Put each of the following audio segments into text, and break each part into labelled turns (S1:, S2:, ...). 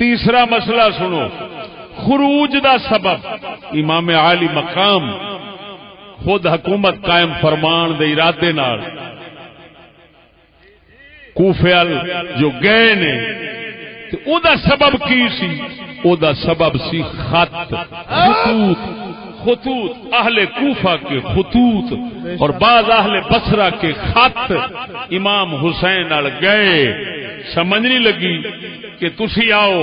S1: تیسرا مسئلہ سنو، خروج دا سبب امام عالی مقام خود حکومت قائم فرمان دے ارادے نال کوفے جو گئے نے تے او دا سبب کی سی؟ او دا سبب سی خطوط اہل کوفہ کے خطوط اور بعض اہل بصرہ کے خط امام حسین نال گئے. سمجھ نہیں لگی کہ تسی آؤ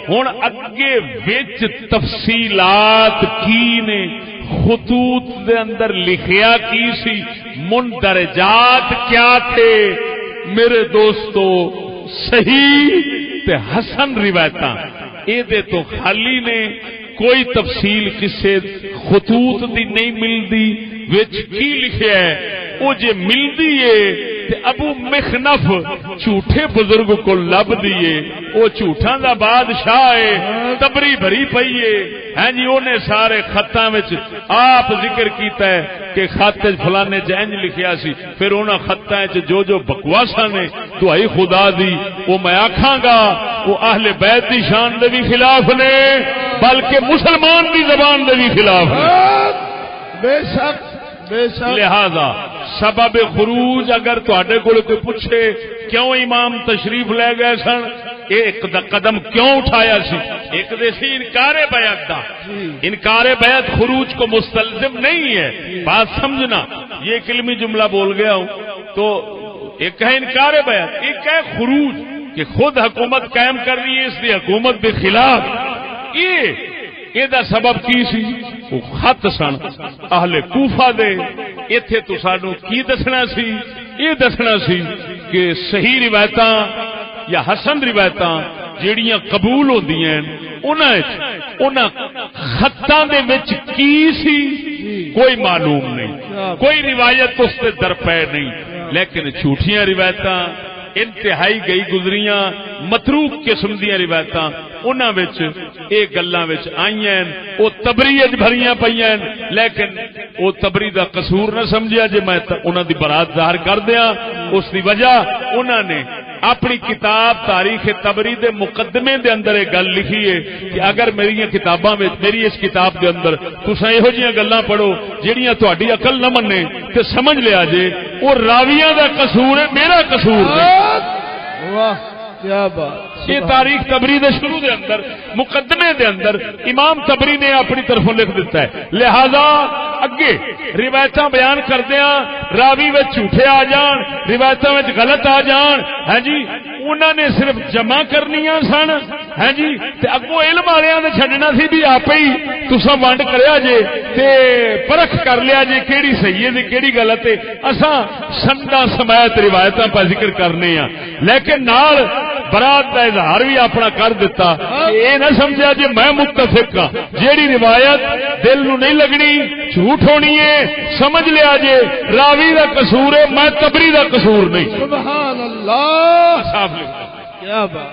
S1: ہن اگے وچ تفصیلات کی نے، خطوط دے اندر لکھیا کی سی، مندرجات کیا تھے؟ میرے دوستو صحیح تے حسن روایتاں اے دے تو خالی نے، کوئی تفصیل کسے خطوط دی نہیں ملدی. وچ کی لکھیا ہے او جے ملدی ہے تے ابو مخنف جھوٹے بزرگ کو لب دیے، او جھوٹاں دا بادشاہ ہے، تبری بھری پئی ہے. ہاں جی اونے سارے خطاں وچ آپ ذکر کیتا ہے کہ خط فلانے جنج لکھیا سی، پھر انہاں خطاں وچ جو بکواساں نے دعائی خدا دی وہ میں آکھاں گا وہ اہل بیت دی شان دے بھی خلاف نے، بلکہ مسلمان دی زبان دے بھی خلاف نے.
S2: بے شک بے شک.
S1: لہذا سبب خروج اگر تواڈے کول کوئی پوچھے کیوں امام تشریف لے گئے سن، ایک قدم کیوں اٹھایا سی؟ ایک دے سی انکار بیعت دا. انکار بیعت خروج کو مستلزم نہیں ہے، بات سمجھنا. یہ ایک علمی جملہ بول گیا ہوں تو ایک ہے انکار بیعت، ایک ہے خروج کہ خود حکومت قائم کر رہی ہے اس لیے حکومت کے خلاف. یہ دا سبب کی سی؟ وہ خط سن اہل کوفہ دے. ایتھے تو سانو کی دسنا سی؟ یہ دسنا سی کہ صحیح روایتاں یا حسن روایتاں جیڑیاں قبول ہوندیاں انہاں خطاں دے وچ کی سی کوئی معلوم نہیں، کوئی روایت اس تے درپے نہیں. لیکن جھوٹیاں روایتاں انتہائی گئی گزریاں متروک قسم دیاں روایتاں انہاں وچ اے گلاں وچ آئیاں، او تبری وچ بھریاں پیاں. لیکن او تبری دا قصور نہ سمجھیا جے میں انہاں دی برات ظاہر کر دیاں. اس دی وجہ انہاں نے اپنی کتاب تاریخ تبری دے مقدمے دے اندر ایک گل لکھی ہے کہ اگر میری کتاباں میں میری اس کتاب دے اندر تساں یہو جیاں گلاں پڑھو جہڑیاں تہاڈی عقل نہ منے تے سمجھ لیا جے وہ راویاں دا قصور ہے، میرا قصور نہیں.
S2: واہ کیا بات.
S1: یہ تاریخ تبری دے شروع دے اندر مقدمے دے اندر امام تبری نے اپنی طرفوں لکھ دیتا ہے. لہذا اگے روایتاں بیان کردیاں راوی وچ جھوٹے آ جان، روایتاں وچ غلط آ جان، ہاں جی انہاں نے صرف جمع کرنیاں سن. ہاں جی تے اگوں علم والیاں نے چھڈنا سی بھی آپ ہی تساں ونڈ کریا جے تے پرکھ کر لیا جے کیڑی صحیح ہے تے کیڑی غلط ہے. اساں سندا سماعت روایتاں پہ ذکر کرنے ہاں، لیکن نال برات کا اظہار بھی اپنا کر دیتا. یہ نہ سمجھا جی میں متفق ہاں، جیڑی روایت دل نو نہیں لگنی جھوٹ ہونی ہے سمجھ لیا جے راوی دا قصور ہے، میں تبری دا قصور نہیں.
S2: سبحان اللہ.
S1: صاف لکھتا
S2: کیا بات.